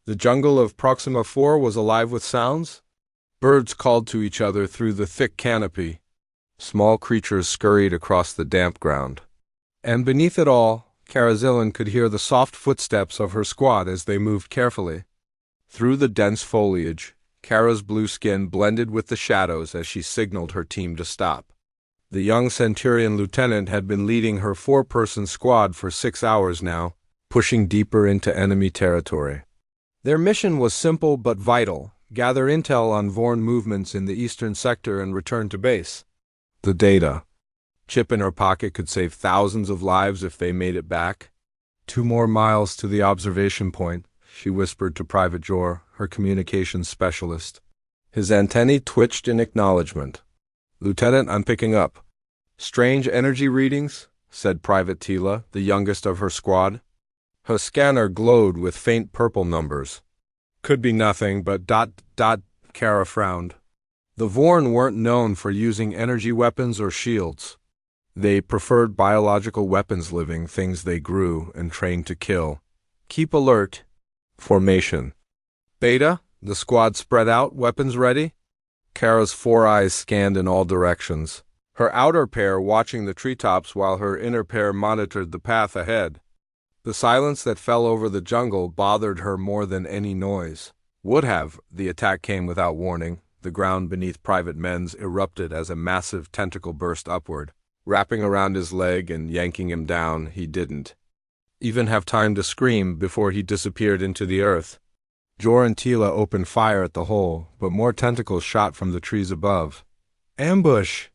The jungle of Proxima 4 was alive with sounds. Birds called to each other through the thick canopy. Small creatures scurried across the damp ground. And beneath it all, Karazillan could hear the soft footsteps of her squad as they moved carefully. Through the dense foliage, Kara's blue skin blended with the shadows as she signaled her team to stop. The young Centurion lieutenant had been leading her 4-person squad for 6 hours now, pushing deeper into enemy territory. Their mission was simple but vital: gather intel on Vorn movements in the eastern sector and return to base. The data. Chip in her pocket could save thousands of lives if they made it back. 2 more miles to the observation point, she whispered to Private Jor, her communications specialist. His antennae twitched in acknowledgement. "Lieutenant, I'm picking up." "Strange energy readings," said Private Tila, the youngest of her squad. Her scanner glowed with faint purple numbers. "Could be nothing, but ... Kara frowned. The Vorn weren't known for using energy weapons or shields. They preferred biological weapons, living things they grew and trained to kill. "Keep alert." Formation. "Beta?" The squad spread out, weapons ready. Kara's 4 eyes scanned in all directions, her outer pair watching the treetops while her inner pair monitored the path ahead. The silence that fell over the jungle bothered her more than any noise. Would have. The attack came without warning. The ground beneath Private Men's erupted as a massive tentacle burst upward, wrapping around his leg and yanking him down. He didn't even have time to scream before he disappeared into the earth. Jor and Tila opened fire at the hole, but more tentacles shot from the trees above. "Ambush!"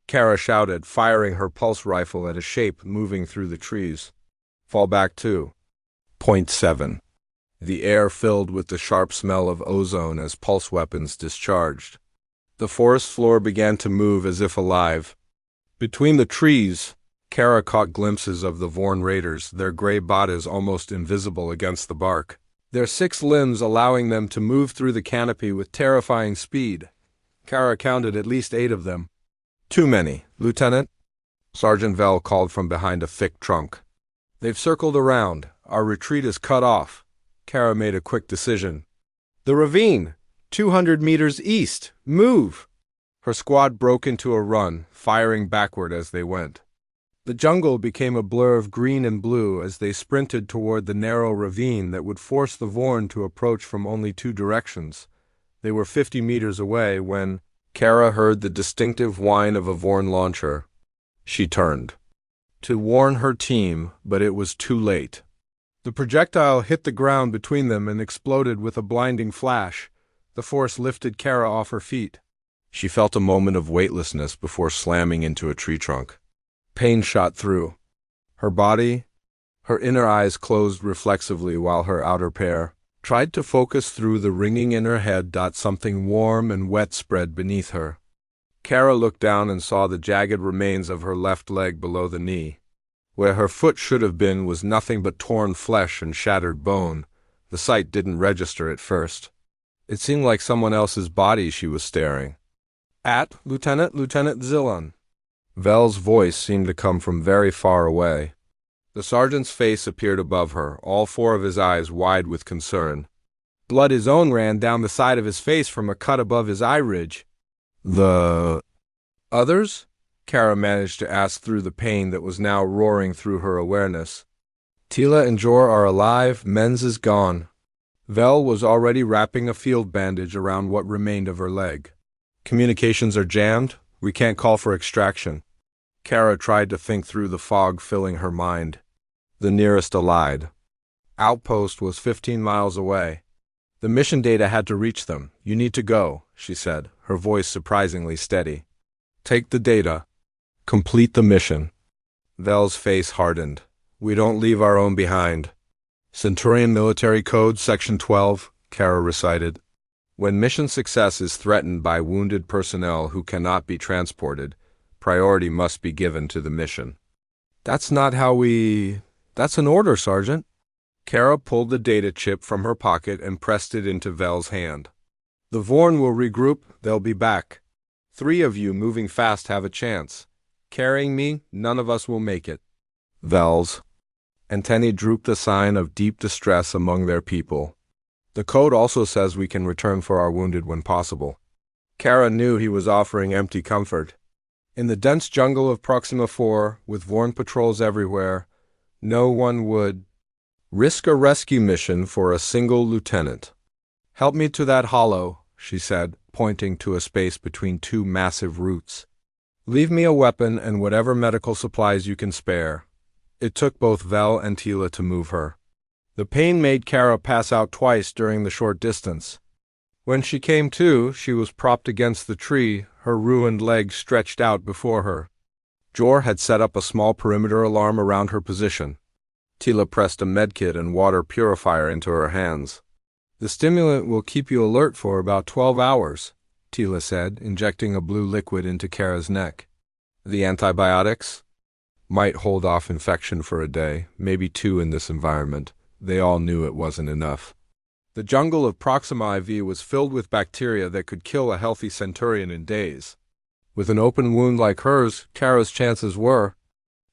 Kara shouted, firing her pulse rifle at a shape moving through the trees. "Fall back too." Point 7. The air filled with the sharp smell of ozone as pulse weapons discharged. The forest floor began to move as if alive. Between the trees, Kara caught glimpses of the Vorn raiders, their gray bodies almost invisible against the bark, their 6 limbs allowing them to move through the canopy with terrifying speed. Kara counted at least 8 of them. "Too many, Lieutenant," Sergeant Vell called from behind a thick trunk. "They've circled around. Our retreat is cut off." Kara made a quick decision. "The ravine! 200 meters east! Move!" Her squad broke into a run, firing backward as they went. The jungle became a blur of green and blue as they sprinted toward the narrow ravine that would force the Vorn to approach from only 2 directions. They were 50 meters away when Kara heard the distinctive whine of a Vorn launcher. She turned to warn her team, but it was too late. The projectile hit the ground between them and exploded with a blinding flash. The force lifted Kara off her feet. She felt a moment of weightlessness before slamming into a tree trunk. Pain shot through her body. Her inner eyes closed reflexively while her outer pair tried to focus through the ringing in her head. Something warm and wet spread beneath her. Kara looked down and saw the jagged remains of her left leg below the knee. Where her foot should have been was nothing but torn flesh and shattered bone. The sight didn't register at first. It seemed like someone else's body she was staring at. "Lieutenant Zillon." Vell's voice seemed to come from very far away. The sergeant's face appeared above her, all 4 of his eyes wide with concern. Blood his own ran down the side of his face from a cut above his eye ridge. "The others?" Kara managed to ask through the pain that was now roaring through her awareness. "Tila and Jor are alive, Men's is gone." Vell was already wrapping a field bandage around what remained of her leg. "Communications are jammed. We can't call for extraction." Kara tried to think through the fog filling her mind. The nearest Allied outpost was 15 miles away. The mission data had to reach them. "You need to go," she said, her voice surprisingly steady. "Take the data. Complete the mission." Vell's face hardened. "We don't leave our own behind." "Centurion Military Code, Section 12, Kara recited. "When mission success is threatened by wounded personnel who cannot be transported, priority must be given to the mission." "That's not how we... That's an order, Sergeant." Kara pulled the data chip from her pocket and pressed it into Vell's hand. "The Vorn will regroup. They'll be back. 3 of you moving fast have a chance. Carrying me, none of us will make it." Vell's antennae drooped, a sign of deep distress among their people. The code also says we can return for our wounded when possible. Kara knew he was offering empty comfort. In the dense jungle of Proxima 4, with Vorn patrols everywhere, no one would risk a rescue mission for a single lieutenant. "Help me to that hollow," she said, pointing to a space between two massive roots. "Leave me a weapon and whatever medical supplies you can spare." It took both Vel and Tila to move her. The pain made Kara pass out twice during the short distance. When she came to, she was propped against the tree, her ruined legs stretched out before her. Jor had set up a small perimeter alarm around her position. Tila pressed a medkit and water purifier into her hands. "The stimulant will keep you alert for about 12 hours, Tila said, injecting a blue liquid into Kara's neck. "The antibiotics?" "Might hold off infection for a day, maybe 2 in this environment." They all knew it wasn't enough. The jungle of Proxima IV was filled with bacteria that could kill a healthy Centaurian in days. With an open wound like hers, Kara's chances were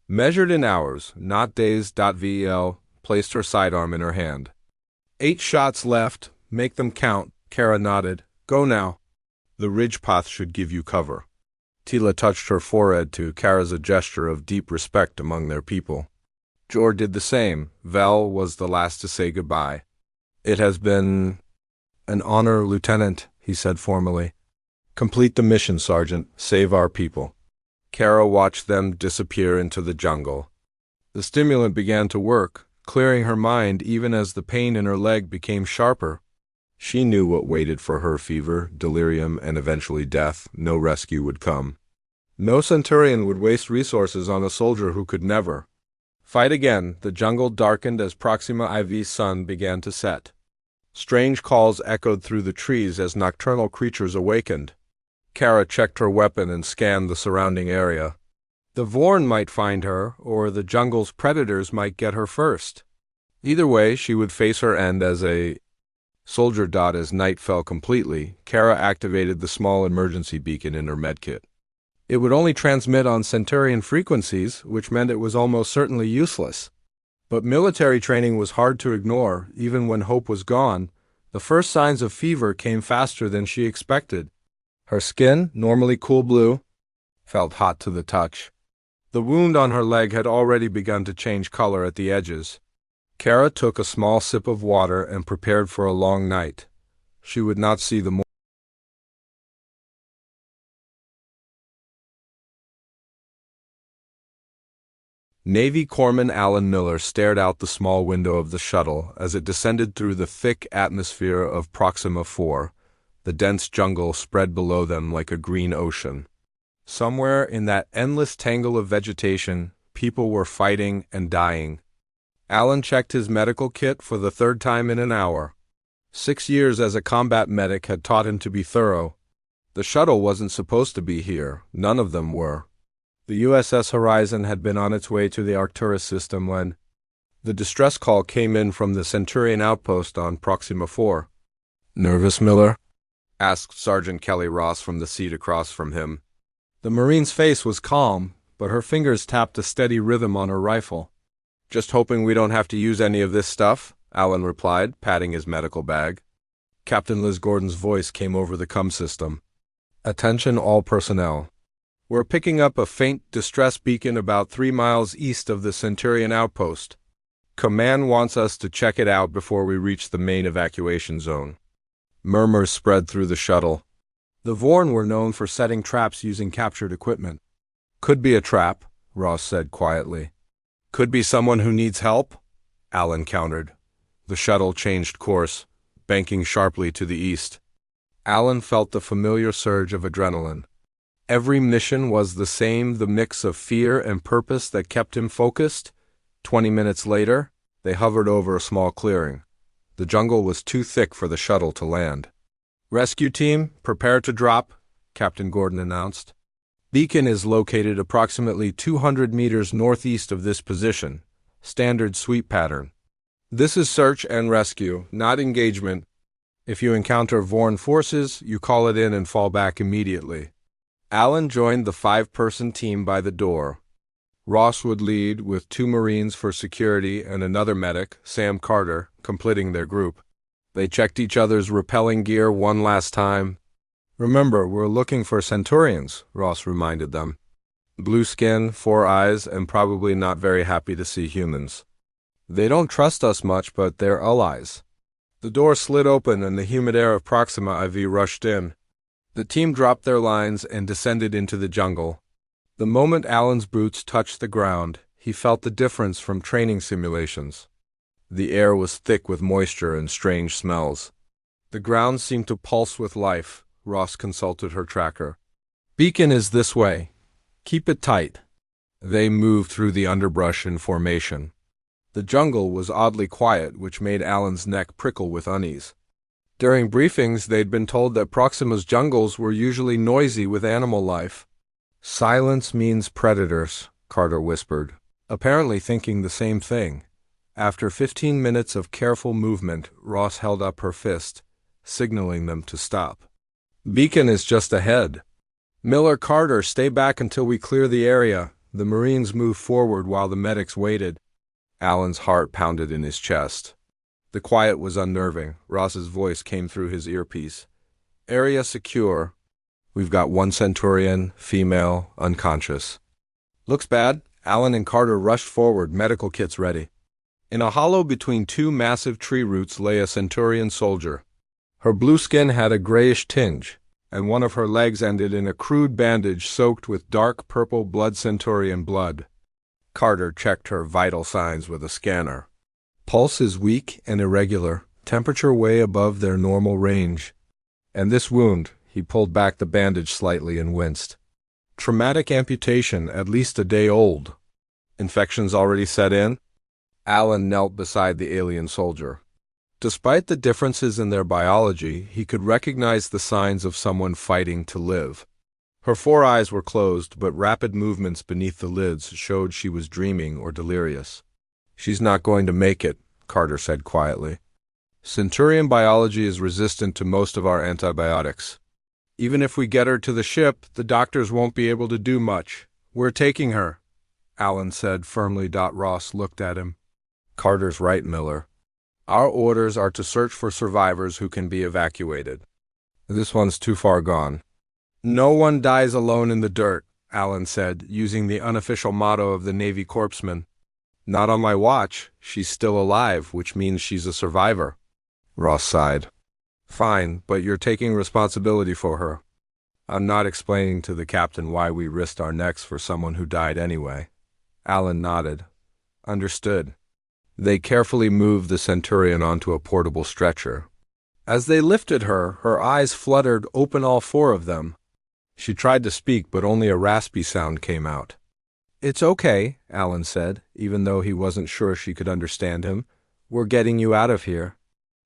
measured in hours, not days. Vel placed her sidearm in her hand. 8 shots left. Make them count. Kara nodded. "Go now. The ridge path should give you cover." Tila touched her forehead to Kara's a gesture of deep respect among their people. Jor did the same. Vel was the last to say goodbye. "It has been an honor, Lieutenant," he said formally. "Complete the mission, Sergeant. Save our people." Kara watched them disappear into the jungle. The stimulant began to work, clearing her mind even as the pain in her leg became sharper. She knew what waited for her: fever, delirium, and eventually death. No rescue would come. No Centaurian would waste resources on a soldier who could never fight again. The jungle darkened as Proxima IV's sun began to set. Strange calls echoed through the trees as nocturnal creatures awakened. Kara checked her weapon and scanned the surrounding area. The Vorn might find her, or the jungle's predators might get her first. Either way, she would face her end as a soldier. As night fell completely, Kara activated the small emergency beacon in her medkit. It would only transmit on Centaurian frequencies, which meant it was almost certainly useless. But military training was hard to ignore. Even when hope was gone, the first signs of fever came faster than she expected. Her skin, normally cool blue, felt hot to the touch. The wound on her leg had already begun to change color at the edges. Kara took a small sip of water and prepared for a long night. She would not see the morning. Navy Corpsman Alan Miller stared out the small window of the shuttle as it descended through the thick atmosphere of Proxima 4. The dense jungle spread below them like a green ocean. Somewhere in that endless tangle of vegetation, people were fighting and dying. Alan checked his medical kit for the 3rd time in an hour. 6 years as a combat medic had taught him to be thorough. The shuttle wasn't supposed to be here. None of them were. The USS Horizon had been on its way to the Arcturus system when the distress call came in from the Centaurian outpost on Proxima 4. "Nervous, Miller?" asked Sergeant Kelly Ross from the seat across from him. The Marine's face was calm, but her fingers tapped a steady rhythm on her rifle. "Just hoping we don't have to use any of this stuff," Alan replied, patting his medical bag. Captain Liz Gordon's voice came over the comm system. "Attention all personnel. We're picking up a faint distress beacon about 3 miles east of the Centaurian outpost. Command wants us to check it out before we reach the main evacuation zone." Murmurs spread through the shuttle. The Vorn were known for setting traps using captured equipment. "Could be a trap," Ross said quietly. "Could be someone who needs help," Alan countered. The shuttle changed course, banking sharply to the east. Alan felt the familiar surge of adrenaline. Every mission was the same, the mix of fear and purpose that kept him focused. 20 minutes later, they hovered over a small clearing. The jungle was too thick for the shuttle to land. "Rescue team, prepare to drop," Captain Gordon announced. "Beacon is located approximately 200 meters northeast of this position. Standard sweep pattern. This is search and rescue, not engagement. If you encounter Vorn forces, you call it in and fall back immediately." Alan joined the 5-person team by the door. Ross would lead, with 2 Marines for security and another medic, Sam Carter, completing their group. They checked each other's rappelling gear one last time. Remember, we're looking for Centaurians, Ross reminded them. Blue skin, 4 eyes, and probably not very happy to see humans. They don't trust us much, but they're allies. The door slid open and the humid air of Proxima IV rushed in. The team dropped their lines and descended into the jungle. The moment Alan's boots touched the ground, he felt the difference from training simulations. The air was thick with moisture and strange smells. The ground seemed to pulse with life. Ross consulted her tracker. Beacon is this way. Keep it tight. They moved through the underbrush in formation. The jungle was oddly quiet, which made Alan's neck prickle with unease. During briefings, they'd been told that Proxima's jungles were usually noisy with animal life. Silence means predators, Carter whispered, apparently thinking the same thing. After 15 minutes of careful movement, Ross held up her fist, signaling them to stop. Beacon is just ahead. Miller, Carter, stay back until we clear the area. The Marines moved forward while the medics waited. Alan's heart pounded in his chest. The quiet was unnerving. Ross's voice came through his earpiece. Area secure. We've got 1 Centaurian, female, unconscious. Looks bad. Alan and Carter rushed forward, medical kits ready. In a hollow between 2 massive tree roots lay a Centaurian soldier. Her blue skin had a grayish tinge, and one of her legs ended in a crude bandage soaked with dark purple blood Centaurian blood. Carter checked her vital signs with a scanner. Pulse is weak and irregular, temperature way above their normal range. And this wound, he pulled back the bandage slightly and winced. Traumatic amputation, at least a day old. Infections already set in? Alan knelt beside the alien soldier. Despite the differences in their biology, he could recognize the signs of someone fighting to live. Her 4 eyes were closed, but rapid movements beneath the lids showed she was dreaming or delirious. She's not going to make it, Carter said quietly. Centaurian biology is resistant to most of our antibiotics. Even if we get her to the ship, the doctors won't be able to do much. We're taking her, Alan said firmly. Ross looked at him. Carter's right, Miller. Our orders are to search for survivors who can be evacuated. This one's too far gone. No one dies alone in the dirt, Alan said, using the unofficial motto of the Navy corpsman. Not on my watch. She's still alive, which means she's a survivor. Ross sighed. Fine, but you're taking responsibility for her. I'm not explaining to the captain why we risked our necks for someone who died anyway. Alan nodded. Understood. They carefully moved the Centurion onto a portable stretcher. As they lifted her, her eyes fluttered open, all 4 of them. She tried to speak, but only a raspy sound came out. It's okay, Alan said, even though he wasn't sure she could understand him. We're getting you out of here.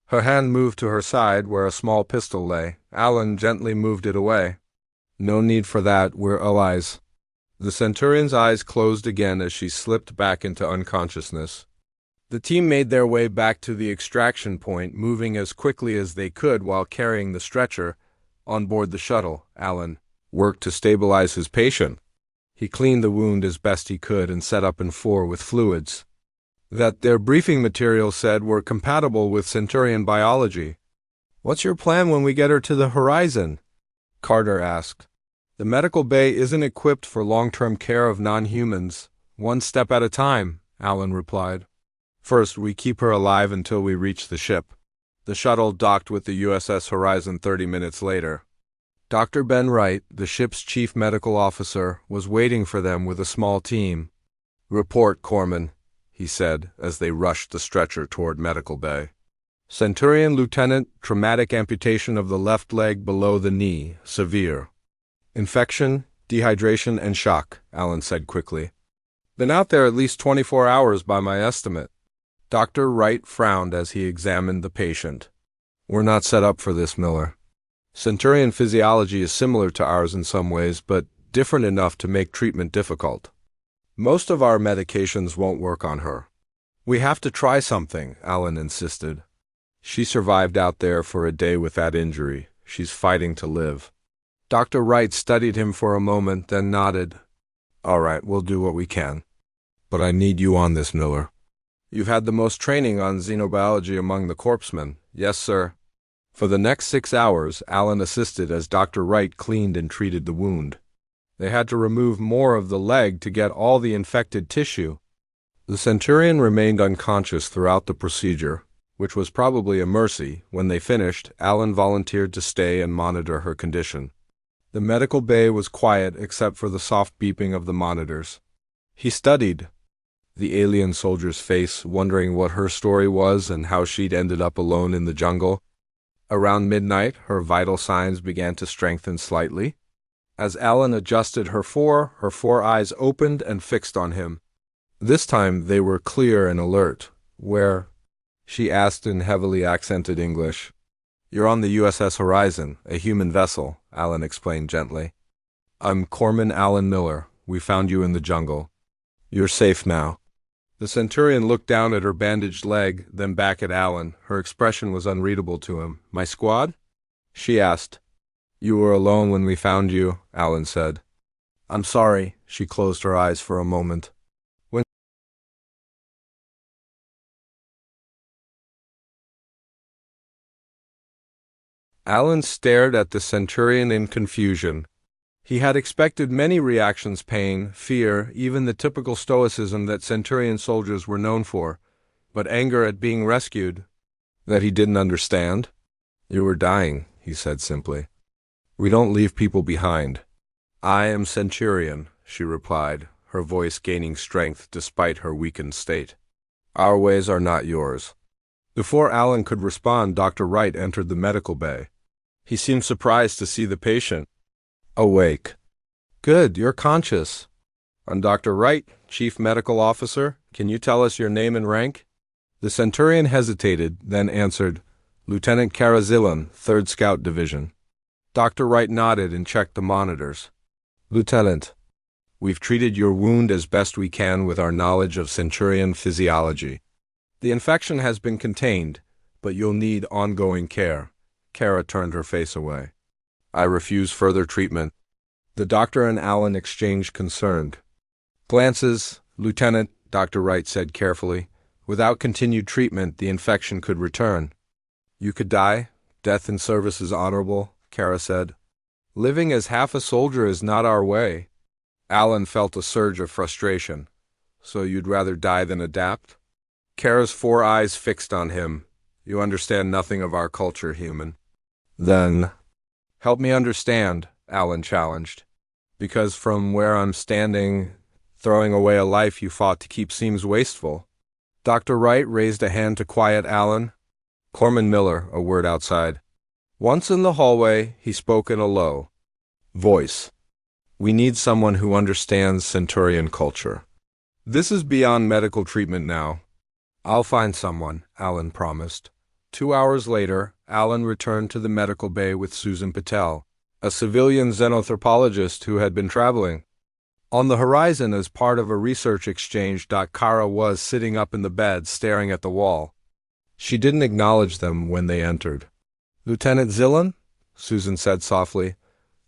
Her hand moved to her side, where a small pistol lay. Alan gently moved it away. No need for that, we're allies. The Centurion's eyes closed again as she slipped back into unconsciousness. The team made their way back to the extraction point, moving as quickly as they could while carrying the stretcher. On board the shuttle, Alan worked to stabilize his patient. He cleaned the wound as best he could and set up in 4 with fluids that their briefing material said were compatible with Centaurian biology. What's your plan when we get her to the horizon? Carter asked. The medical bay isn't equipped for long-term care of non-humans. 1 step at a time, Alan replied. First, we keep her alive until we reach the ship. The shuttle docked with the USS Horizon 30 minutes later. Dr. Ben Wright, the ship's chief medical officer, was waiting for them with a small team. Report, Corpsman, he said as they rushed the stretcher toward medical bay. Centurion Lieutenant, traumatic amputation of the left leg below the knee, severe. Infection, dehydration, and shock, Alan said quickly. Been out there at least 24 hours by my estimate. Dr. Wright frowned as he examined the patient. We're not set up for this, Miller. Centaurian physiology is similar to ours in some ways, but different enough to make treatment difficult. Most of our medications won't work on her. We have to try something, Alan insisted. She survived out there for a day with that injury. She's fighting to live. Dr. Wright studied him for a moment, then nodded. All right, we'll do what we can. But I need you on this, Miller. You've had the most training on xenobiology among the corpsmen. Yes, sir. For the next 6 hours, Alan assisted as Dr. Wright cleaned and treated the wound. They had to remove more of the leg to get all the infected tissue. The Centurion remained unconscious throughout the procedure, which was probably a mercy. When they finished, Alan volunteered to stay and monitor her condition. The medical bay was quiet except for the soft beeping of the monitors. He studied the alien soldier's face, wondering what her story was and how she'd ended up alone in the jungle. Around midnight, her vital signs began to strengthen slightly. As Alan adjusted her four eyes opened and fixed on him. This time they were clear and alert. "Where?" she asked in heavily accented English. "You're on the USS Horizon, a human vessel," Alan explained gently. "I'm Corman Alan Miller. We found you in the jungle. You're safe now." The Centurion looked down at her bandaged leg, then back at Alan. Her expression was unreadable to him. "My squad?" she asked. "You were alone when we found you," Alan said. "I'm sorry." She closed her eyes for a moment. Alan stared at the Centurion in confusion. He had expected many reactions: pain, fear, even the typical stoicism that Centurion soldiers were known for, but anger at being rescued. That he didn't understand? "You were dying," he said simply. "We don't leave people behind." "I am Centurion," she replied, her voice gaining strength despite her weakened state. "Our ways are not yours." Before Alan could respond, Dr. Wright entered the medical bay. He seemed surprised to see the patient. "Awake." "Good, you're conscious." "I'm Dr. Wright, Chief Medical Officer. Can you tell us your name and rank?" The Centurion hesitated, then answered, "Lieutenant Karazillan, 3rd Scout Division." Dr. Wright nodded and checked the monitors. "Lieutenant, we've treated your wound as best we can with our knowledge of Centurion physiology. The infection has been contained, but you'll need ongoing care." Kara turned her face away. "I refuse further treatment." The doctor and Alan exchanged concerned glances. "Lieutenant," Dr. Wright said carefully, "without continued treatment, the infection could return." "You could die. Death in service is honorable," Kara said. "Living as half a soldier is not our way." Alan felt a surge of frustration. "So you'd rather die than adapt?" Kara's 4 eyes fixed on him. "You understand nothing of our culture, human." "Then help me understand," Alan challenged. "Because from where I'm standing, throwing away a life you fought to keep seems wasteful." Dr. Wright raised a hand to quiet Alan. "Corman Miller," a word outside. Once in the hallway, he spoke in a low voice. "We need someone who understands Centurion culture. This is beyond medical treatment now." "I'll find someone," Alan promised. 2 hours later, Alan returned to the medical bay with Susan Patel, a civilian xenanthropologist who had been traveling. On the horizon, as part of a research exchange, Kara was sitting up in the bed, staring at the wall. She didn't acknowledge them when they entered. "Lieutenant Zillan?" Susan said softly.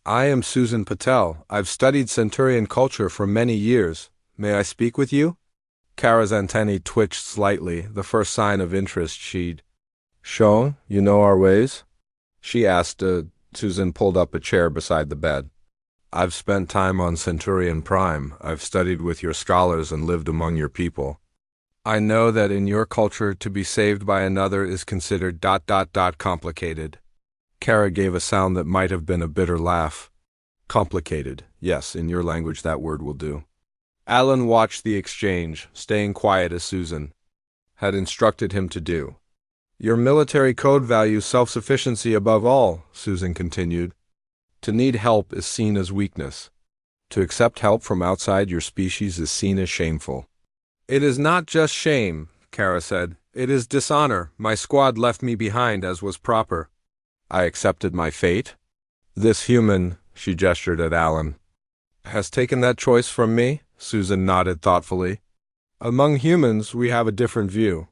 "I am Susan Patel. I've studied Centurion culture for many years. May I speak with you?" Kara's antennae twitched slightly, the first sign of interest she'd shown. "You know our ways?" she asked. Susan pulled up a chair beside the bed. "I've spent time on Centurion Prime. I've studied with your scholars and lived among your people. I know that in your culture to be saved by another is considered ... complicated." Kara gave a sound that might have been a bitter laugh. "Complicated. Yes, in your language that word will do." Alan watched the exchange, staying quiet as Susan had instructed him to do. "Your military code values self-sufficiency above all," Susan continued. "To need help is seen as weakness. To accept help from outside your species is seen as shameful." "It is not just shame," Kara said. "It is dishonor. My squad left me behind as was proper." "I accepted my fate. This human," she gestured at Alan, "has taken that choice from me?" Susan nodded thoughtfully. "Among humans, we have a different view.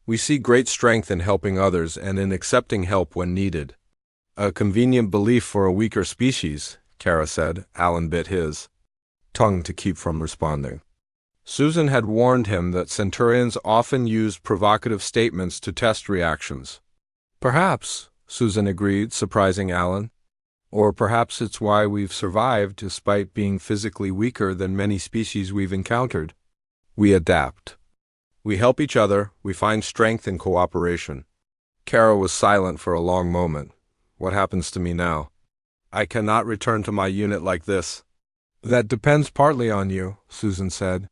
We see great strength in helping others and in accepting help when needed." "A convenient belief for a weaker species," Kara said. Alan bit his tongue to keep from responding. Susan had warned him that Centurions often used provocative statements to test reactions. Perhaps, Susan agreed, surprising Alan. Or perhaps it's why we've survived despite being physically weaker than many species we've encountered. We adapt. We help each other, we find strength in cooperation. Kara was silent for a long moment. What happens to me now? I cannot return to my unit like this. That depends partly on you, Susan said.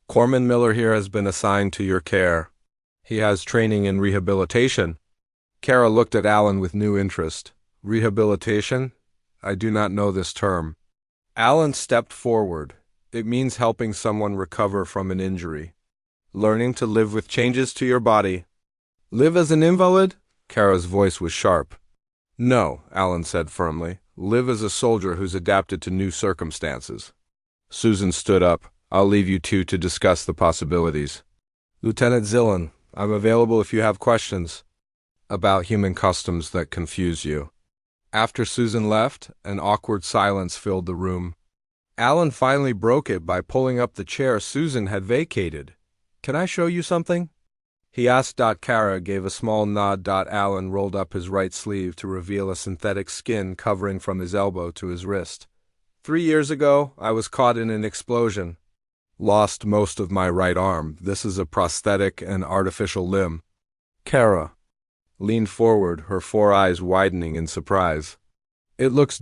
Corman Miller here has been assigned to your care. He has training in rehabilitation. Kara looked at Alan with new interest. Rehabilitation? I do not know this term. Alan stepped forward. It means helping someone recover from an injury. Learning to live with changes to your body. Live as an invalid? Kara's voice was sharp. No, Alan said firmly. Live as a soldier who's adapted to new circumstances. Susan stood up. I'll leave you two to discuss the possibilities. Lieutenant Zillan, I'm available if you have questions about human customs that confuse you. After Susan left, an awkward silence filled the room. Alan finally broke it by pulling up the chair Susan had vacated. Can I show you something? He asked. Kara gave a small nod. Alan rolled up his right sleeve to reveal a synthetic skin covering from his elbow to his wrist. 3 years ago, I was caught in an explosion. Lost most of my right arm. This is a prosthetic and artificial limb. Kara leaned forward, her 4 eyes widening in surprise. It looks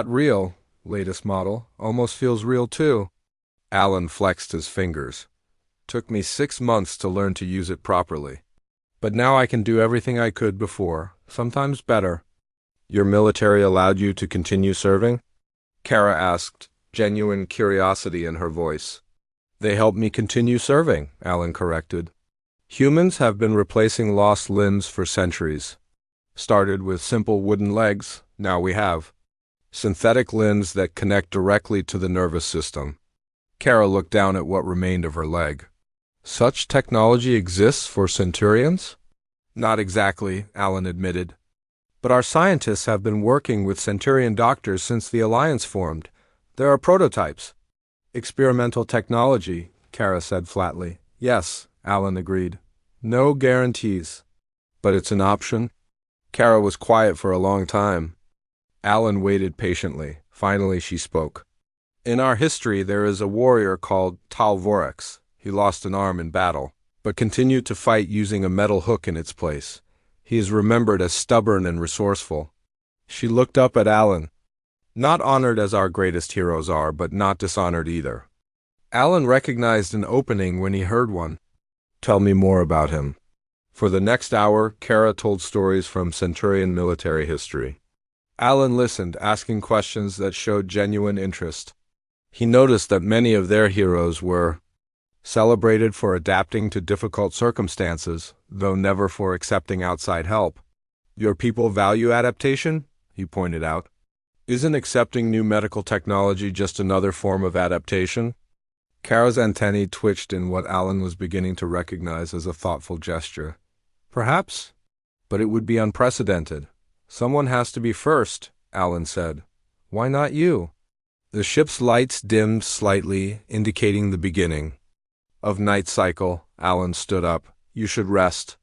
real. Latest model. Almost feels real too. Alan flexed his fingers. Took me 6 months to learn to use it properly. But now I can do everything I could before, sometimes better. Your military allowed you to continue serving? Kara asked, genuine curiosity in her voice. They helped me continue serving, Alan corrected. Humans have been replacing lost limbs for centuries. Started with simple wooden legs, now we have synthetic limbs that connect directly to the nervous system. Kara looked down at what remained of her leg. Such technology exists for Centurions? Not exactly, Alan admitted. But our scientists have been working with Centurion doctors since the Alliance formed. There are prototypes. Experimental technology, Kara said flatly. Yes, Alan agreed. No guarantees. But it's an option. Kara was quiet for a long time. Alan waited patiently. Finally she spoke. In our history there is a warrior called Talvorax. He lost an arm in battle, but continued to fight using a metal hook in its place. He is remembered as stubborn and resourceful. She looked up at Alan. Not honored as our greatest heroes are, but not dishonored either. Alan recognized an opening when he heard one. Tell me more about him. For the next hour, Kara told stories from Centurion military history. Alan listened, asking questions that showed genuine interest. He noticed that many of their heroes were celebrated for adapting to difficult circumstances, though never for accepting outside help. Your people value adaptation, he pointed out. Isn't accepting new medical technology just another form of adaptation? Kara's antennae twitched in what Alan was beginning to recognize as a thoughtful gesture. Perhaps, but it would be unprecedented. Someone has to be first, Alan said. Why not you? The ship's lights dimmed slightly, indicating the beginning of night cycle. Alan stood up. You should rest.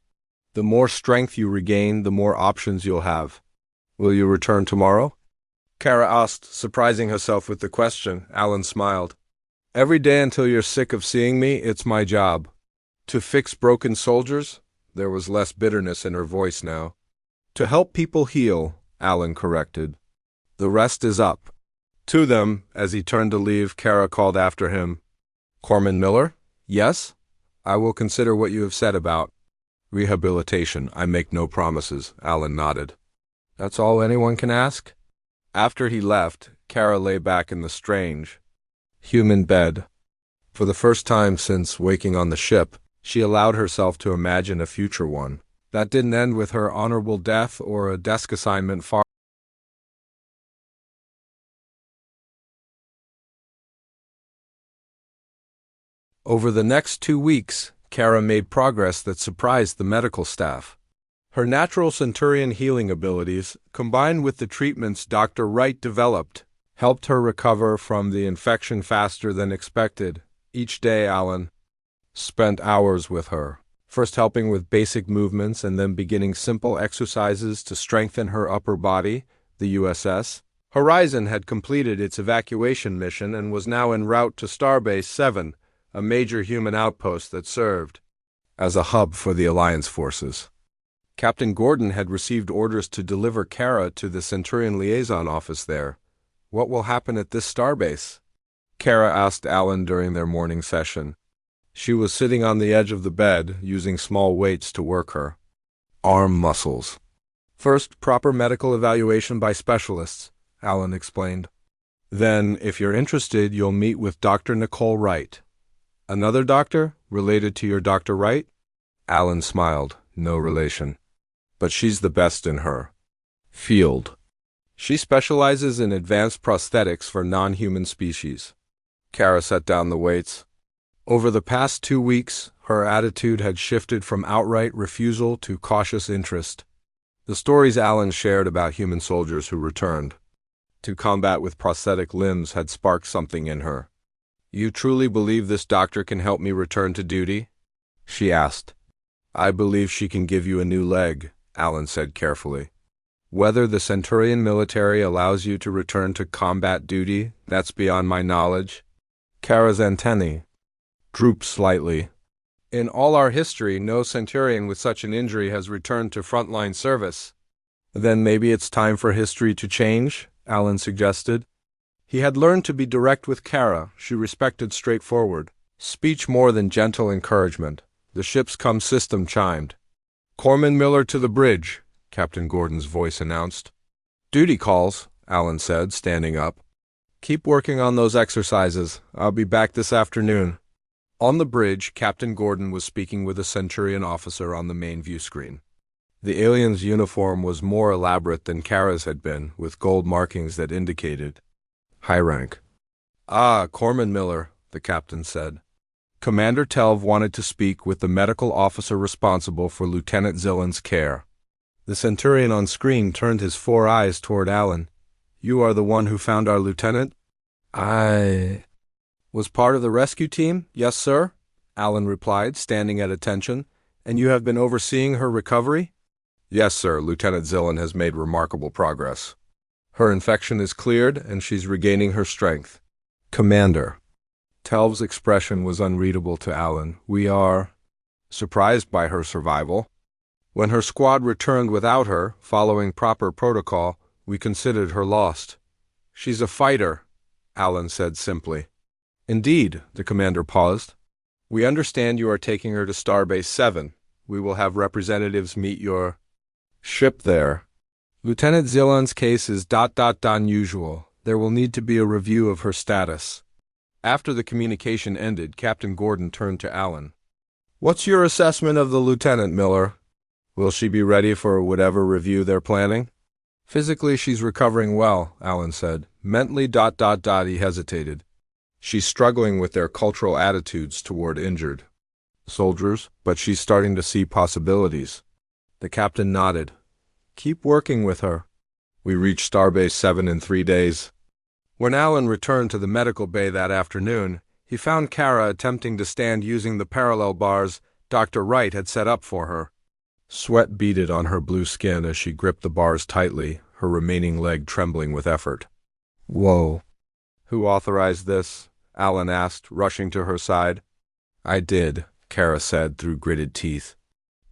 The more strength you regain, the more options you'll have. Will you return tomorrow? Kara asked, surprising herself with the question. Alan smiled. Every day until you're sick of seeing me, it's my job. To fix broken soldiers? There was less bitterness in her voice now. To help people heal, Alan corrected. The rest is up. To them, as he turned to leave, Kara called after him. Corman Miller? Yes? I will consider what you have said about rehabilitation. I make no promises, Alan nodded. That's all anyone can ask? After he left, Kara lay back in the strange, human bed. For the first time since waking on the ship, she allowed herself to imagine a future one. That didn't end with her honorable death or a desk assignment far. Over the next 2 weeks, Kara made progress that surprised the medical staff. Her natural Centurion healing abilities, combined with the treatments Dr. Wright developed, helped her recover from the infection faster than expected, Each day, Alan spent hours with her, first helping with basic movements and then beginning simple exercises to strengthen her upper body. The USS Horizon had completed its evacuation mission and was now en route to Starbase 7, a major human outpost that served as a hub for the Alliance forces. Captain Gordon had received orders to deliver Kara to the Centurion liaison office there. What will happen at this starbase? Kara asked Alan during their morning session. She was sitting on the edge of the bed, using small weights to work her arm muscles. First, proper medical evaluation by specialists, Alan explained. Then, if you're interested, you'll meet with Dr. Nicole Wright. Another doctor, related to your Dr. Wright? Alan smiled. No relation. But she's the best in her field. She specializes in advanced prosthetics for non-human species. Kara set down the weights. Over the past 2 weeks, her attitude had shifted from outright refusal to cautious interest. The stories Alan shared about human soldiers who returned to combat with prosthetic limbs had sparked something in her. You truly believe this doctor can help me return to duty? She asked. I believe she can give you a new leg, Alan said carefully. Whether the Centurion military allows you to return to combat duty, that's beyond my knowledge. Kara's antennae drooped slightly. In all our history, no Centurion with such an injury has returned to frontline service. Then maybe it's time for history to change, Alan suggested. He had learned to be direct with Kara. She respected straightforward speech more than gentle encouragement. The ship's com system chimed. Corman Miller to the bridge, Captain Gordon's voice announced. Duty calls, Alan said, standing up. Keep working on those exercises. I'll be back this afternoon. On the bridge, Captain Gordon was speaking with a Centurion officer on the main view screen. The alien's uniform was more elaborate than Kara's had been, with gold markings that indicated high rank. Ah, Corman Miller, the captain said. Commander Telv wanted to speak with the medical officer responsible for Lieutenant Zillan's care. The Centurion on screen turned his 4 eyes toward Alan. You are the one who found our lieutenant? I was part of the rescue team? Yes, sir, Alan replied, standing at attention. And you have been overseeing her recovery? Yes, sir, Lieutenant Zillan has made remarkable progress. Her infection is cleared, and she's regaining her strength. Commander. Telv's expression was unreadable to Alan. We are surprised by her survival. When her squad returned without her, following proper protocol, we considered her lost. She's a fighter, Alan said simply. Indeed, the commander paused. We understand you are taking her to Starbase 7. We will have representatives meet your ship there. Lieutenant Zillan's case is ... unusual. There will need to be a review of her status. After the communication ended, Captain Gordon turned to Alan. What's your assessment of the lieutenant, Miller? Will she be ready for whatever review they're planning? Physically, she's recovering well, Alan said. Mentally ... he hesitated. She's struggling with their cultural attitudes toward injured soldiers, but she's starting to see possibilities. The captain nodded. Keep working with her. We reached Starbase 7 in 3 days. When Alan returned to the medical bay that afternoon, he found Kara attempting to stand using the parallel bars Dr. Wright had set up for her. Sweat beaded on her blue skin as she gripped the bars tightly, her remaining leg trembling with effort. Whoa. Who authorized this? Alan asked, rushing to her side. I did, Kara said through gritted teeth.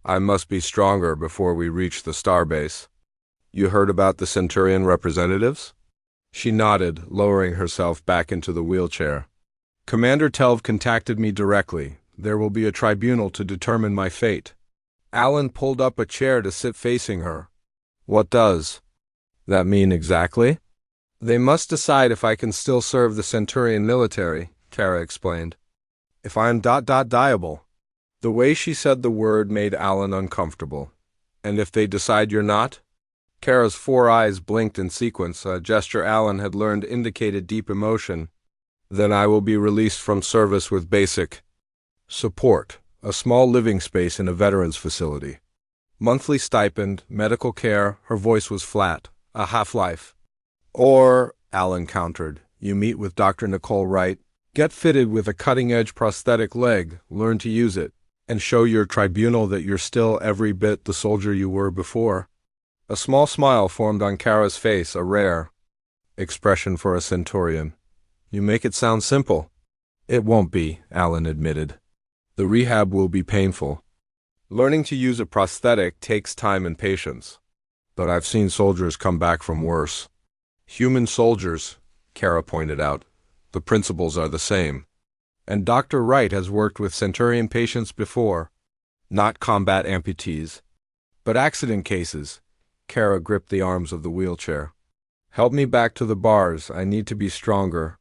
I must be stronger before we reach the starbase. You heard about the Centurion representatives? She nodded, lowering herself back into the wheelchair. Commander Telv contacted me directly. There will be a tribunal to determine my fate. Alan pulled up a chair to sit facing her. What does that mean exactly? They must decide if I can still serve the Centurion military, Kara explained. If I am ... diable. The way she said the word made Alan uncomfortable. And if they decide you're not? Kara's 4 eyes blinked in sequence, a gesture Alan had learned indicated deep emotion. Then I will be released from service with basic support, a small living space in a veterans facility. Monthly stipend, medical care, her voice was flat, a half-life. Or, Alan countered, you meet with Dr. Nicole Wright, Get fitted with a cutting-edge prosthetic leg, learn to use it, and show your tribunal that you're still every bit the soldier you were before. A small smile formed on Kara's face, a rare expression for a Centaurian. You make it sound simple. It won't be, Alan admitted. The rehab will be painful. Learning to use a prosthetic takes time and patience. But I've seen soldiers come back from worse. Human soldiers, Kara pointed out. The principles are the same. And Dr. Wright has worked with Centurion patients before. Not combat amputees, but accident cases. Kara gripped the arms of the wheelchair. Help me back to the bars. I need to be stronger.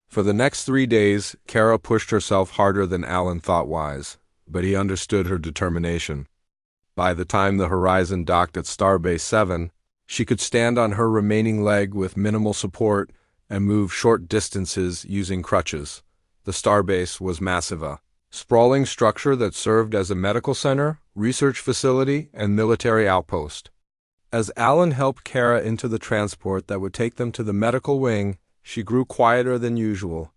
For the next 3 days, Kara pushed herself harder than Alan thought wise, but he understood her determination. By the time the Horizon docked at Starbase 7, she could stand on her remaining leg with minimal support and move short distances using crutches. The Starbase was massive, a sprawling structure that served as a medical center, research facility, and military outpost. As Alan helped Kara into the transport that would take them to the medical wing, she grew quieter than usual.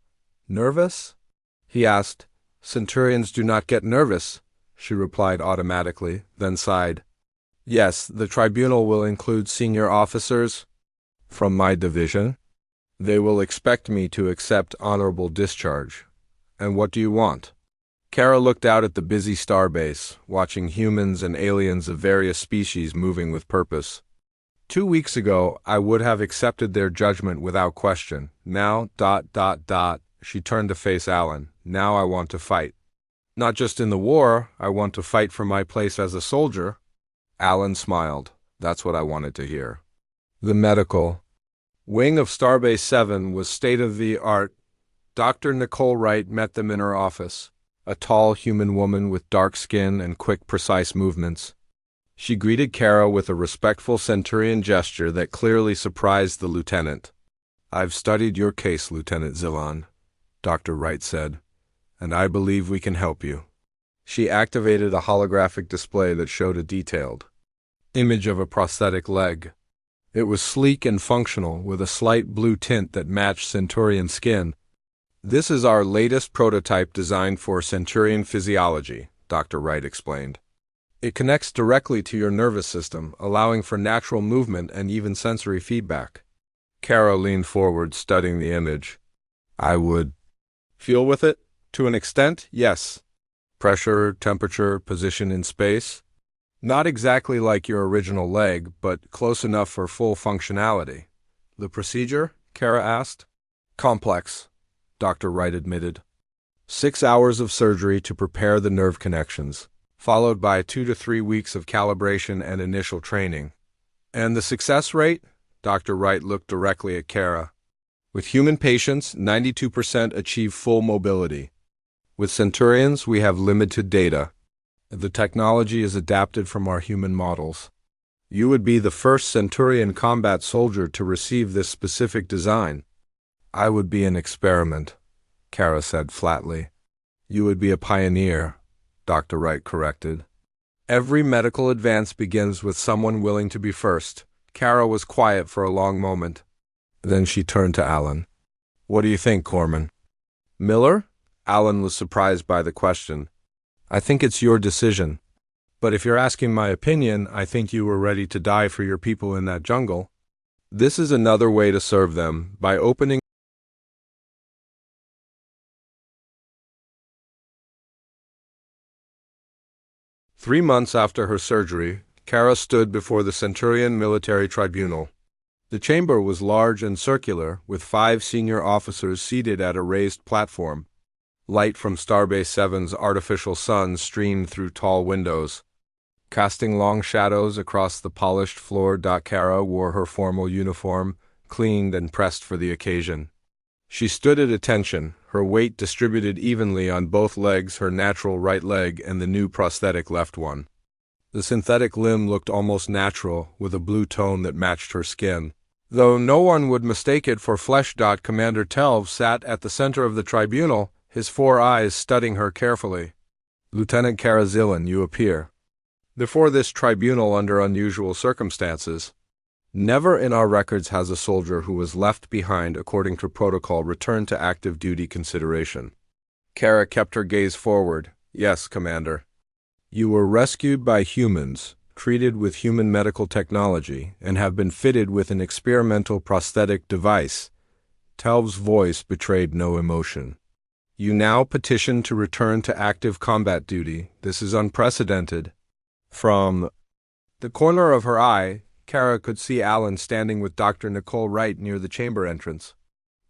Nervous? He asked. Centurions do not get nervous, she replied automatically, then sighed. Yes, the tribunal will include senior officers from my division. They will expect me to accept honorable discharge. And what do you want? Kara looked out at the busy starbase, watching humans and aliens of various species moving with purpose. 2 weeks ago, I would have accepted their judgment without question. Now, she turned to face Alan. Now I want to fight. Not just in the war, I want to fight for my place as a soldier. Alan smiled. That's what I wanted to hear. The medical wing of Starbase 7 was state-of-the-art. Dr. Nicole Wright met them in her office, a tall human woman with dark skin and quick, precise movements. She greeted Kara with a respectful Centurion gesture that clearly surprised the lieutenant. I've studied your case, Lieutenant Zillan, Dr. Wright said, and I believe we can help you. She activated a holographic display that showed a detailed image of a prosthetic leg. It was sleek and functional, with a slight blue tint that matched Centurion skin. This is our latest prototype designed for Centurion physiology, Dr. Wright explained. It connects directly to your nervous system, allowing for natural movement and even sensory feedback. Kara leaned forward, studying the image. I would feel with it? To an extent, yes. Pressure, temperature, position in space. Not exactly like your original leg, but close enough for full functionality. The procedure? Kara asked. Complex, Dr. Wright admitted. 6 hours of surgery to prepare the nerve connections, followed by 2 to 3 weeks of calibration and initial training. And the success rate? Dr. Wright looked directly at Kara. With human patients, 92% achieve full mobility. With Centurions, we have limited data. The technology is adapted from our human models. You would be the first Centurion combat soldier to receive this specific design. I would be an experiment, Kara said flatly. You would be a pioneer, Dr. Wright corrected. Every medical advance begins with someone willing to be first. Kara was quiet for a long moment. Then she turned to Alan. What do you think, Corman? Miller? Alan was surprised by the question. I think it's your decision. But if you're asking my opinion, I think you were ready to die for your people in that jungle. This is another way to serve them, by opening 3 months after her surgery, Kara stood before the Centurion Military Tribunal. The chamber was large and circular, with 5 senior officers seated at a raised platform. Light from Starbase 7's artificial sun streamed through tall windows, casting long shadows across the polished floor. Kara wore her formal uniform, cleaned and pressed for the occasion. She stood at attention, her weight distributed evenly on both legs, her natural right leg and the new prosthetic left one. The synthetic limb looked almost natural, with a blue tone that matched her skin, though no one would mistake it for flesh. Commander Telv sat at the center of the tribunal, his 4 eyes studying her carefully. Lieutenant Kara Zillan, you appear before this tribunal under unusual circumstances. Never in our records has a soldier who was left behind according to protocol returned to active duty consideration. Kara kept her gaze forward. Yes, Commander. You were rescued by humans, treated with human medical technology, and have been fitted with an experimental prosthetic device. Telv's voice betrayed no emotion. You now petition to return to active combat duty. This is unprecedented. From the corner of her eye, Kara could see Alan standing with Dr. Nicole Wright near the chamber entrance.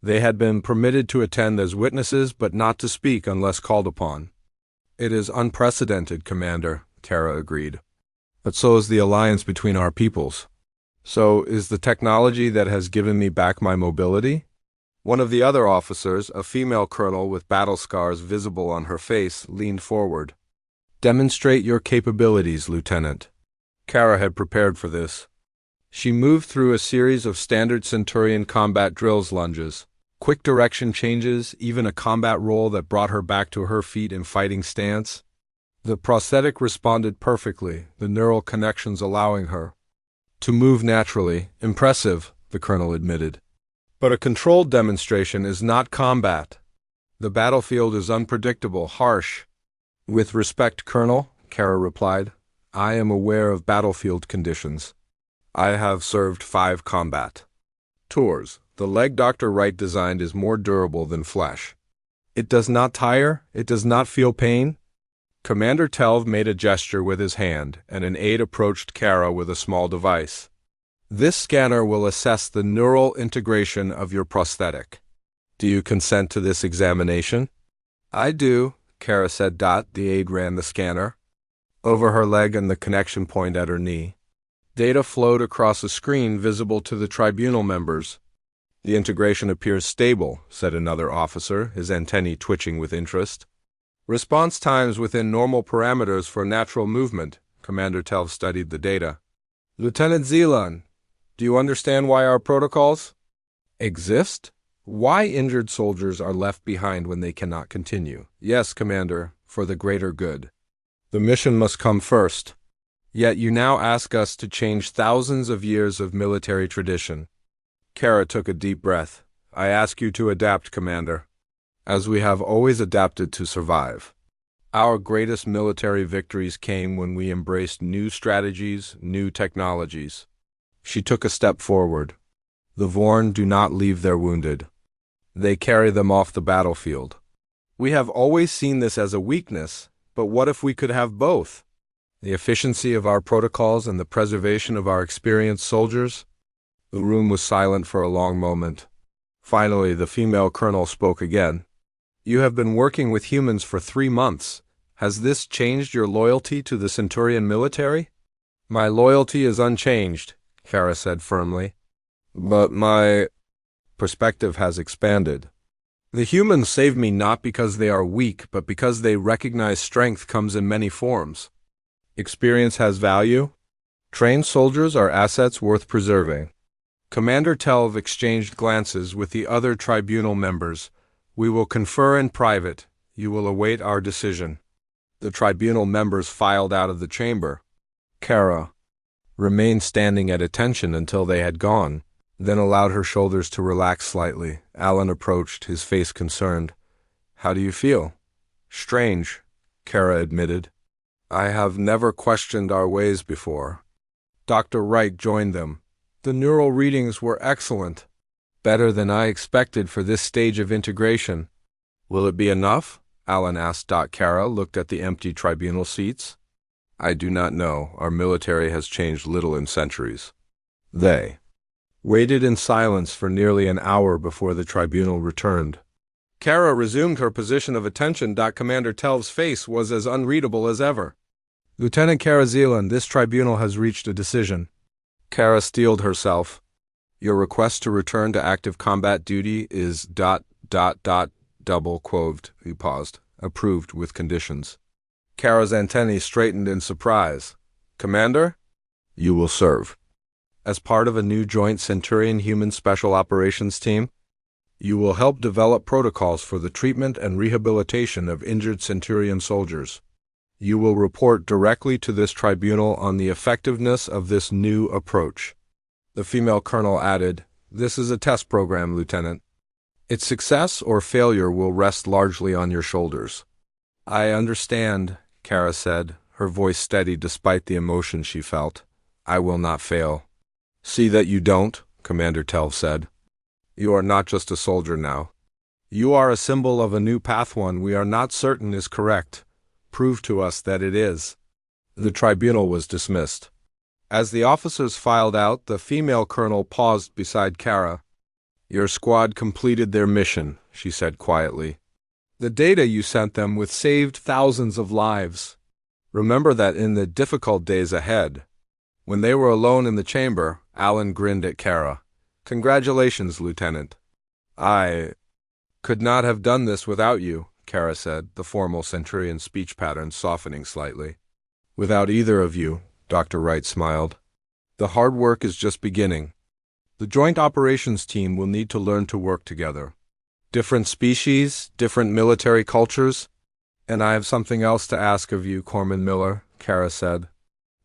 They had been permitted to attend as witnesses but not to speak unless called upon. It is unprecedented, Commander, Kara agreed. But so is the alliance between our peoples. So is the technology that has given me back my mobility? One of the other officers, a female colonel with battle scars visible on her face, leaned forward. Demonstrate your capabilities, Lieutenant. Kara had prepared for this. She moved through a series of standard Centurion combat drills lunges, quick direction changes, even a combat roll that brought her back to her feet in fighting stance. The prosthetic responded perfectly, the neural connections allowing her to move naturally. Impressive, the colonel admitted. But a controlled demonstration is not combat. The battlefield is unpredictable, harsh. With respect, Colonel, Kara replied, I am aware of battlefield conditions. I have served 5 combat tours. The leg Dr. Wright designed is more durable than flesh. It does not tire, it does not feel pain. Commander Telv made a gesture with his hand, and an aide approached Kara with a small device. This scanner will assess the neural integration of your prosthetic. Do you consent to this examination? I do, Kara said. The aide ran the scanner over her leg and the connection point at her knee. Data flowed across a screen visible to the tribunal members. The integration appears stable, said another officer, his antennae twitching with interest. Response times within normal parameters for natural movement. Commander Telv studied the data. Lieutenant Zeelan, do you understand why our protocols exist? Why injured soldiers are left behind when they cannot continue? Yes, Commander, for the greater good. The mission must come first. Yet you now ask us to change thousands of years of military tradition. Kara took a deep breath. I ask you to adapt, Commander, as we have always adapted to survive. Our greatest military victories came when we embraced new strategies, new technologies. She took a step forward. The Vorn do not leave their wounded. They carry them off the battlefield. We have always seen this as a weakness, but what if we could have both? The efficiency of our protocols and the preservation of our experienced soldiers? The room was silent for a long moment. Finally, the female colonel spoke again. You have been working with humans for 3 months. Has this changed your loyalty to the Centurion military? My loyalty is unchanged, Kara said firmly. But my perspective has expanded. The humans save me not because they are weak, but because they recognize strength comes in many forms. Experience has value. Trained soldiers are assets worth preserving. Commander Telv exchanged glances with the other tribunal members. We will confer in private. You will await our decision. The tribunal members filed out of the chamber. Kara remained standing at attention until they had gone, then allowed her shoulders to relax slightly. Alan approached, his face concerned. How do you feel? Strange, Kara admitted. I have never questioned our ways before. Dr. Wright joined them. The neural readings were excellent. Better than I expected for this stage of integration. Will it be enough? Alan asked. Kara looked at the empty tribunal seats. I do not know. Our military has changed little in centuries. They waited in silence for nearly an hour before the tribunal returned. Kara resumed her position of attention. Commander Telv's face was as unreadable as ever. Lieutenant Kara Zeeland, this tribunal has reached a decision. Kara steeled herself. Your request to return to active combat duty is ... double quoted. He paused. Approved with conditions. Kara's antennae straightened in surprise. Commander? You will serve as part of a new joint Centurion Human Special Operations team. You will help develop protocols for the treatment and rehabilitation of injured Centurion soldiers. You will report directly to this tribunal on the effectiveness of this new approach. The female colonel added, "This is a test program, Lieutenant. Its success or failure will rest largely on your shoulders." "I understand," Kara said, her voice steady despite the emotion she felt. "I will not fail." "See that you don't," Commander Telv said. "You are not just a soldier now. You are a symbol of a new path, one we are not certain is correct. Prove to us that it is." The tribunal was dismissed. As the officers filed out, the female colonel paused beside Kara. "Your squad completed their mission," she said quietly. "The data you sent them with saved thousands of lives. Remember that in the difficult days ahead." When they were alone in the chamber, Alan grinned at Kara. "Congratulations, Lieutenant." "I could not have done this without you," Kara said, the formal Centurion speech pattern softening slightly. "Without either of you," Dr. Wright smiled. "The hard work is just beginning. The Joint Operations Team will need to learn to work together. Different species, different military cultures. And I have something else to ask of you, Corman Miller," Kara said.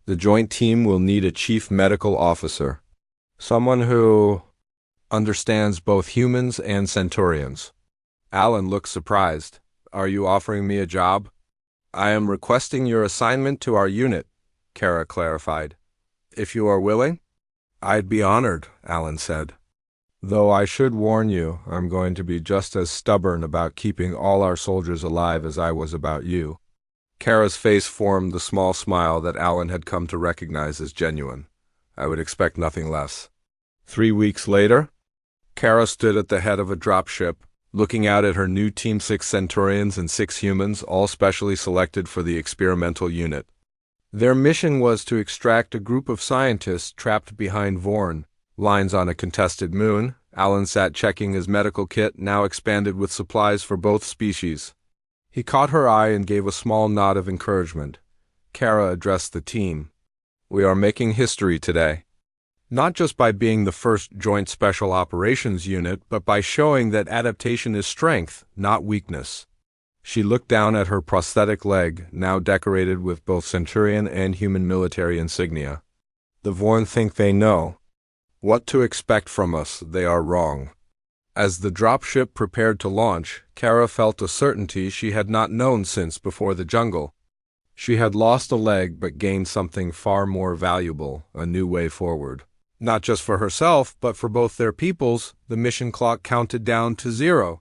"The Joint Team will need a Chief Medical Officer. Someone who understands both humans and Centaurians." Alan looked surprised. "Are you offering me a job?" "I am requesting your assignment to our unit," Kara clarified. "If you are willing?" "I'd be honored," Alan said. "Though I should warn you, I'm going to be just as stubborn about keeping all our soldiers alive as I was about you." Kara's face formed the small smile that Alan had come to recognize as genuine. "I would expect nothing less." 3 weeks later, Kara stood at the head of a dropship, looking out at her new Team 6 Centaurians and 6 humans, all specially selected for the experimental unit. Their mission was to extract a group of scientists trapped behind Vorn lines on a contested moon. Alan sat checking his medical kit, now expanded with supplies for both species. He caught her eye and gave a small nod of encouragement. Kara addressed the team. "We are making history today. Not just by being the first Joint Special Operations Unit, but by showing that adaptation is strength, not weakness." She looked down at her prosthetic leg, now decorated with both Centurion and human military insignia. "The Vorn think they know what to expect from us. They are wrong." As the dropship prepared to launch, Kara felt a certainty she had not known since before the jungle. She had lost a leg but gained something far more valuable, a new way forward. Not just for herself, but for both their peoples. The mission clock counted down to 0.